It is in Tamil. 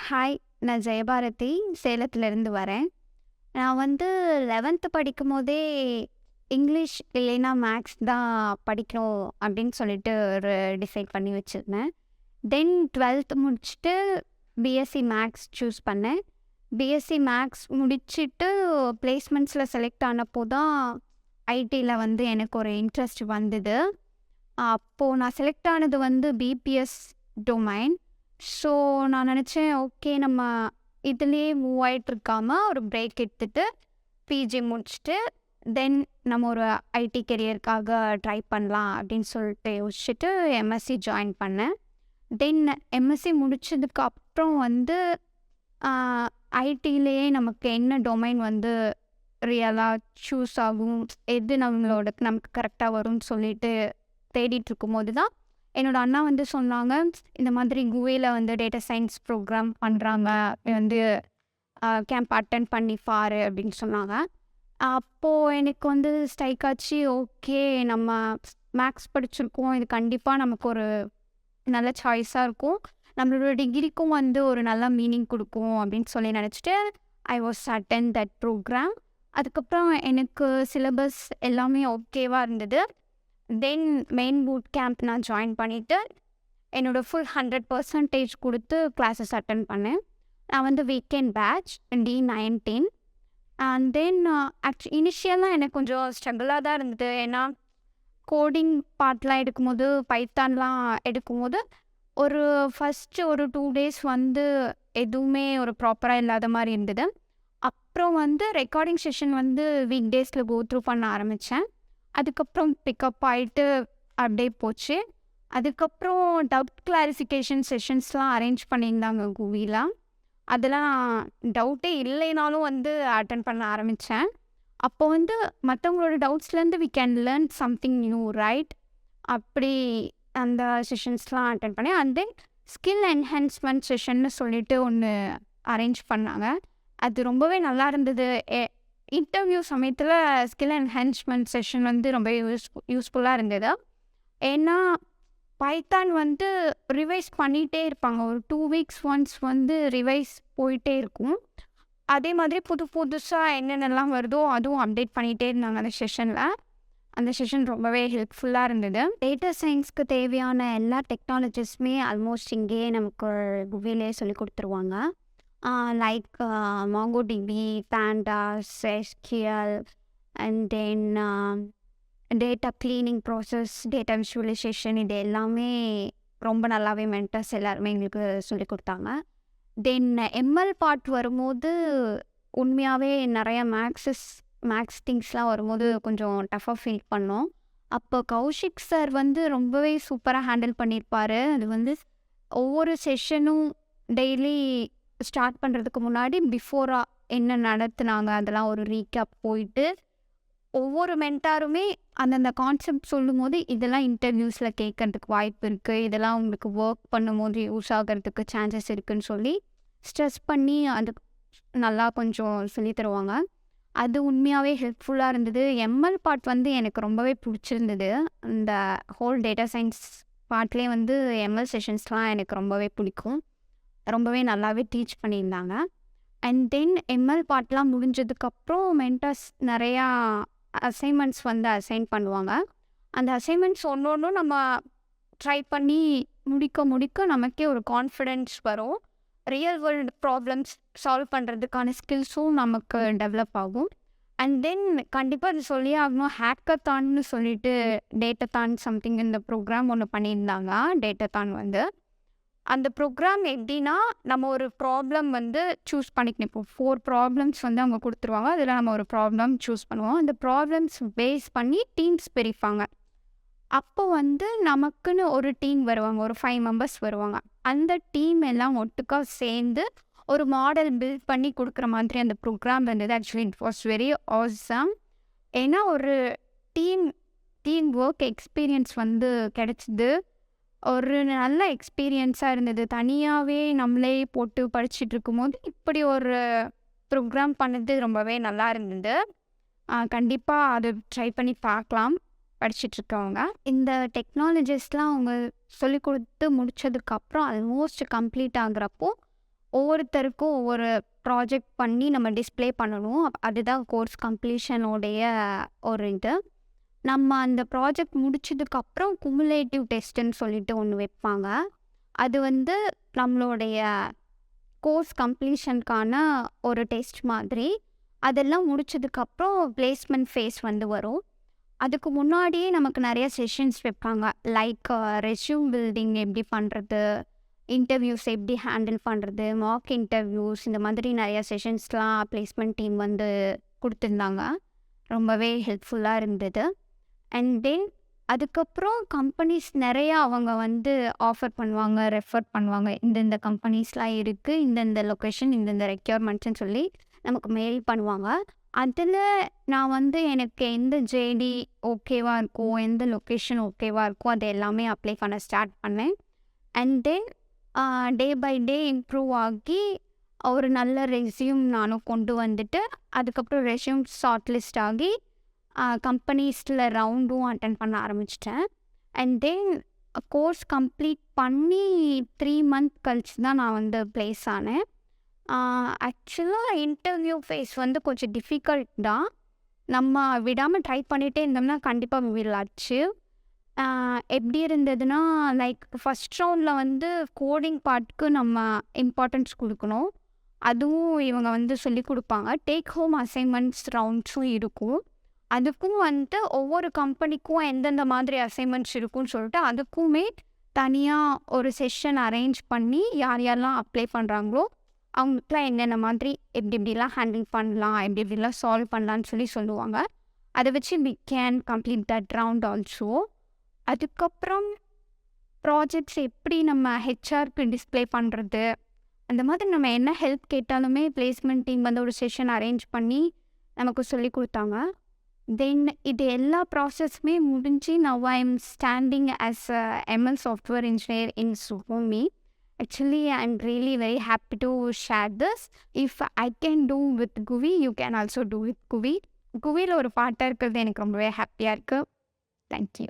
ஹாய், நான் ஜெயபாரதி சேலத்துலேருந்து வரேன். நான் வந்து 11th படிக்கும்போதே இங்கிலீஷ் இல்லைன்னா மேக்ஸ் தான் படிக்கணும் அப்படின்னு சொல்லிட்டு ஒரு டிசைட் பண்ணி வச்சுருந்தேன். தென் 12th முடிச்சுட்டு பிஎஸ்சி மேக்ஸ் சூஸ் பண்ணேன். பிஎஸ்சி மேக்ஸ் முடிச்சுட்டு பிளேஸ்மெண்ட்ஸில் செலக்ட் ஆனப்போ தான் ஐடியில் வந்து எனக்கு ஒரு இன்ட்ரெஸ்ட் வந்தது. அப்போது நான் செலக்ட் ஆனது வந்து பிபிஎஸ் டொமைன். ஸோ நான் நினச்சேன், ஓகே நம்ம இதுலேயே மூவ் ஆகிட்ருக்காம ஒரு பிரேக் எடுத்துகிட்டு பிஜி முடிச்சுட்டு தென் நம்ம ஒரு ஐடி கெரியருக்காக ட்ரை பண்ணலாம் அப்படின்னு சொல்லிட்டு யோசிச்சுட்டு எம்எஸ்சி ஜாயின் பண்ணேன். தென் எம்எஸ்சி முடிச்சதுக்கு அப்புறம் வந்து ஐடியிலேயே நமக்கு என்ன டொமைன் வந்து ரியலாக சூஸ் ஆகும், எது நமக்கு கரெக்டாக வரும்னு சொல்லிட்டு தேடிட்டு இருக்கும்போது தான் என்னோட அண்ணா வந்து சொன்னாங்க, இந்த மாதிரி குவியில் வந்து டேட்டா சயின்ஸ் ப்ரோக்ராம் பண்ணுறாங்க, வந்து கேம்ப் அட்டென்ட் பண்ணி பாரு அப்படின்னு சொன்னாங்க. அப்போது எனக்கு வந்து ஸ்ட்ரைக் ஆச்சு, ஓகே நம்ம மேக்ஸ் படிச்சிருக்கோம், இது கண்டிப்பாக நமக்கு ஒரு நல்ல சாய்ஸாக இருக்கும், நம்மளோட டிகிரிக்கும் வந்து ஒரு நல்ல மீனிங் கொடுக்கும் அப்படின்னு சொல்லி நினச்சிட்டு I was attend that program. அதுக்கப்புறம் எனக்கு சிலபஸ் எல்லாமே ஓகேவாக இருந்தது. தென் மெயின் பூட் கேம்ப் நான் ஜாயின் பண்ணிவிட்டு என்னோடய ஃபுல் 100% கொடுத்து கிளாஸஸ் அட்டன் பண்ணேன். நான் வந்து weekend batch D19. And then இனிஷியலாக எனக்கு கொஞ்சம் ஸ்ட்ரகிளாக தான் இருந்தது. ஏன்னா கோடிங் பார்ட்லாம் எடுக்கும்போது, பைத்தான்லாம் எடுக்கும்போது ஒரு ஃபஸ்ட்டு ஒரு 2 days வந்து எதுவுமே ஒரு ப்ராப்பராக இல்லாத மாதிரி இருந்தது. அப்புறம் வந்து ரெக்கார்டிங் செஷன் வந்து வீக் டேஸில் கோ த்ரூ பண்ண ஆரம்பித்தேன். அதுக்கப்புறம் பிக்கப் ஆகிட்டு அப்படியே போச்சு. அதுக்கப்புறம் டவுட் கிளாரிஃபிகேஷன் செஷன்ஸ்லாம் அரேஞ்ச் பண்ணியிருந்தாங்க குவியில். அதெல்லாம் டவுட்டே இல்லைனாலும் வந்து அட்டன் பண்ண ஆரம்பித்தேன். அப்போ வந்து மற்றவங்களோட டவுட்ஸ்லேருந்து we can learn something new, right? அப்படி அந்த செஷன்ஸ்லாம் அட்டன் பண்ணேன். அண்ட் தென் ஸ்கில் என்ஹான்ஸ்மெண்ட் செஷன்னு சொல்லிட்டு ஒன்று அரேஞ்ச் பண்ணாங்க. அது ரொம்பவே நல்லா இருந்தது. இன்டர்வியூ சமயத்தில் ஸ்கில் என்ஹான்ஸ்மெண்ட் செஷன் வந்து ரொம்ப யூஸ்ஃபுல்லாக இருந்தது. ஏன்னா பைத்தான் வந்து ரிவைஸ் பண்ணிகிட்டே இருப்பாங்க. ஒரு 2 weeks ஒன்ஸ் வந்து ரிவைஸ் போயிட்டே இருக்கும். அதே மாதிரி புதுசாக என்னென்னலாம் வருதோ அதுவும் அப்டேட் பண்ணிகிட்டே இருந்தாங்க அந்த செஷனில். அந்த செஷன் ரொம்பவே ஹெல்ப்ஃபுல்லாக இருந்தது. டேட்டா சயின்ஸ்க்கு தேவையான எல்லா டெக்னாலஜிஸுமே ஆல்மோஸ்ட் இங்கேயே நமக்கு குவிலே சொல்லி கொடுத்துருவாங்க. like MongoDB, Pandas, SQL, and then data cleaning process, data visualization, இது எல்லாமே ரொம்ப நல்லாவே மென்டர்ஸ் எல்லாருமே எங்களுக்கு சொல்லி கொடுத்தாங்க. தென் எம்எல் பார்ட் வரும்போது உண்மையாகவே நிறையா மேக்ஸ் திங்ஸ்லாம் வரும்போது கொஞ்சம் டஃப்பாக ஃபீல் பண்ணோம். அப்போ கௌஷிக் சார் வந்து ரொம்பவே சூப்பராக ஹேண்டில் பண்ணியிருப்பார். அது வந்து ஒவ்வொரு செஷனும் டெய்லி ஸ்டார்ட் பண்ணுறதுக்கு முன்னாடி பிஃபோராக என்ன நடத்துனாங்க அதெல்லாம் ஒரு ரீகேப் போயிட்டு ஒவ்வொரு மென்டாருமே அந்தந்த கான்செப்ட் சொல்லும் போது இதெல்லாம் இன்டர்வியூஸில் கேட்கறதுக்கு வாய்ப்பு இருக்குது, இதெல்லாம் உங்களுக்கு ஒர்க் பண்ணும்போது யூஸ் ஆகிறதுக்கு சான்சஸ் இருக்குதுன்னு சொல்லி ஸ்ட்ரெஸ் பண்ணி அது நல்லா கொஞ்சம் சொல்லி தருவாங்க. அது உண்மையாகவே ஹெல்ப்ஃபுல்லாக இருந்தது. எம்எல் பார்ட் வந்து எனக்கு ரொம்பவே பிடிச்சிருந்தது. இந்த ஹோல் டேட்டா சயின்ஸ் பார்ட்லேயே வந்து எம்எல் செஷன்ஸ்லாம் எனக்கு ரொம்பவே பிடிக்கும். ரொம்பவே நல்லாவே டீச் பண்ணியிருந்தாங்க. அண்ட் தென் எம்எல் பார்ட்லாம் முடிஞ்சதுக்கப்புறம் மென்டர்ஸ் நிறையா அசைன்மெண்ட்ஸ் வந்து அசைன் பண்ணுவாங்க. அந்த அசைன்மெண்ட்ஸ் ஒன்றும் நம்ம ட்ரை பண்ணி முடிக்க நமக்கே ஒரு கான்ஃபிடென்ஸ் வரும். ரியல் வேர்ல்டு ப்ராப்ளம்ஸ் சால்வ் பண்ணுறதுக்கான ஸ்கில்ஸும் நமக்கு டெவலப் ஆகும். அண்ட் தென் கண்டிப்பாக அது சொல்லியே ஆகணும், ஹேக்கத்தான்னு சொல்லிட்டு டேட்டாதான் சம்திங் இந்த ப்ரோக்ராம் ஒன்று பண்ணியிருந்தாங்க. டேட்டாதான் வந்து அந்த ப்ரோக்ராம் எப்படின்னா, நம்ம ஒரு ப்ராப்ளம் வந்து சூஸ் பண்ணிக்கணும். இப்போ 4 ப்ராப்ளம்ஸ் வந்து அவங்க கொடுத்துருவாங்க. அதில் நம்ம ஒரு ப்ராப்ளம் சூஸ் பண்ணுவோம். அந்த ப்ராப்ளம்ஸ் பேஸ் பண்ணி டீம்ஸ் பிரிப்பாங்க. அப்போ வந்து நமக்குன்னு ஒரு டீம் வருவாங்க, ஒரு 5 members வருவாங்க. அந்த டீம் எல்லாம் ஒட்டுக்கா சேர்ந்து ஒரு மாடல் பில்ட் பண்ணி கொடுக்குற மாதிரி அந்த ப்ரோக்ராம் இருந்தது. Actually it was very awesome. ஏன்னா ஒரு டீம் ஒர்க் எக்ஸ்பீரியன்ஸ் வந்து கிடச்சிது. ஒரு நல்ல எக்ஸ்பீரியன்ஸாக இருந்தது. தனியாகவே நம்மளே போட்டு படிச்சுட்டு இருக்கும்போது இப்படி ஒரு ப்ரோக்ராம் பண்ணது ரொம்பவே நல்லா இருந்தது. கண்டிப்பாக அதை ட்ரை பண்ணி பார்க்கலாம் படிச்சுட்ருக்கவங்க. இந்த டெக்னாலஜிஸ்லாம் அவங்க சொல்லிக் கொடுத்து முடித்ததுக்கப்புறம் ஆல்மோஸ்ட் கம்ப்ளீட் ஆகுறப்போ ஒவ்வொருத்தருக்கும் ஒவ்வொரு ப்ராஜெக்ட் பண்ணி நம்ம டிஸ்ப்ளே பண்ணணும். அதுதான் கோர்ஸ் கம்ப்ளீஷனோடைய ஒரு இது. நம்ம அந்த ப்ராஜெக்ட் முடிச்சதுக்கப்புறம் குமுலேட்டிவ் டெஸ்ட்டுன்னு சொல்லிட்டு ஒன்று வைப்பாங்க. அது வந்து நம்மளுடைய கோர்ஸ் கம்ப்ளீஷனுக்கான ஒரு டெஸ்ட் மாதிரி. அதெல்லாம் முடிச்சதுக்கப்புறம் பிளேஸ்மெண்ட் ஃபேஸ் வந்து வரும். அதுக்கு முன்னாடியே நமக்கு நிறைய செஷன்ஸ் வைப்பாங்க. லைக் ரெஸ்யூம் பில்டிங் எப்படி பண்ணுறது, இன்டர்வியூஸ் எப்படி ஹேண்டில் பண்ணுறது, மாக் இன்டர்வியூஸ், இந்த மாதிரி நிறைய செஷன்ஸ்லாம் பிளேஸ்மெண்ட் டீம் வந்து கொடுத்துருந்தாங்க. ரொம்பவே ஹெல்ப்ஃபுல்லாக இருந்தது. அண்ட் தென் அதுக்கப்புறம் கம்பெனிஸ் நிறையா அவங்க வந்து ஆஃபர் பண்ணுவாங்க, ரெஃபர் பண்ணுவாங்க. இந்தந்த கம்பெனிஸ்லாம் இருக்குது, இந்தந்த லொக்கேஷன், இந்தந்த ரெக்யர்மெண்ட்ஸ்ன்னு சொல்லி நமக்கு மெயில் பண்ணுவாங்க. அதில் நான் வந்து எனக்கு எந்த ஜேடி ஓகேவாக இருக்கோ, எந்த லொக்கேஷன் ஓகேவாக இருக்கோ அது எல்லாமே அப்ளை பண்ண ஸ்டார்ட் பண்ணேன். And then day by day improve ஆகி ஒரு நல்ல ரெஸ்யூம் நானும் கொண்டு வந்துட்டு, அதுக்கப்புறம் ரெஸ்யூம் ஷார்ட் லிஸ்ட் ஆகி கம்பெனிஸில் ரவுண்டும் அட்டென்ட் பண்ண ஆரம்பிச்சிட்டேன். அண்ட் தென் கோர்ஸ் கம்ப்ளீட் பண்ணி 3 மந்த் கழிச்சு தான் நான் வந்து ப்ளேஸ் ஆனேன். ஆக்சுவலாக இன்டர்வியூ ஃபேஸ் வந்து கொஞ்சம் டிஃபிகல்ட் தான். நம்ம விடாமல் ட்ரை பண்ணிகிட்டே இருந்தோம்னா கண்டிப்பாக வில் அச்சீவ். எப்படி இருந்ததுன்னா, லைக் ஃபஸ்ட் ரவுண்டில் வந்து கோடிங் பார்ட்க்கு நம்ம இம்பார்ட்டன்ஸ் கொடுக்கணும். அதுவும் இவங்க வந்து சொல்லிக் கொடுப்பாங்க. டேக் ஹோம் அசைன்மெண்ட்ஸ் ரவுண்ட்ஸும் இருக்கும். அதுக்கும் வந்து ஒவ்வொரு கம்பெனிக்கும் எந்தெந்த மாதிரி அசைன்மெண்ட்ஸ் இருக்குன்னு சொல்லிட்டு அதுக்குமே தனியாக ஒரு செஷன் அரேஞ்ச் பண்ணி யார் யாரெல்லாம் அப்ளை பண்ணுறாங்களோ அவங்களுக்குலாம் என்னென்ன மாதிரி எப்படி எப்படிலாம் ஹேண்டில் பண்ணலாம், எப்படி எப்படிலாம் சால்வ் பண்ணலான்னு சொல்லி சொல்லுவாங்க. அதை வச்சு we can complete that round also. அதுக்கப்புறம் ப்ராஜெக்ட்ஸ் எப்படி நம்ம ஹெச்ஆருக்கு டிஸ்ப்ளே பண்ணுறது, அந்த மாதிரி நம்ம என்ன ஹெல்ப் கேட்டாலுமே பிளேஸ்மெண்ட் டீம் வந்து ஒரு செஷன் அரேஞ்ச் பண்ணி நமக்கு சொல்லி கொடுத்தாங்க. தென் இது எல்லா ப்ராசஸுமே முடிஞ்சு now I am standing as a ML software engineer in சுகோமி. Actually, I'm really very happy to share this. If I can do with GUVI, you can also do with GUVI. GUVIயில் ஒரு பார்ட்டாக இருக்கிறது எனக்கு ரொம்பவே ஹாப்பியாக இருக்குது. தேங்க்யூ.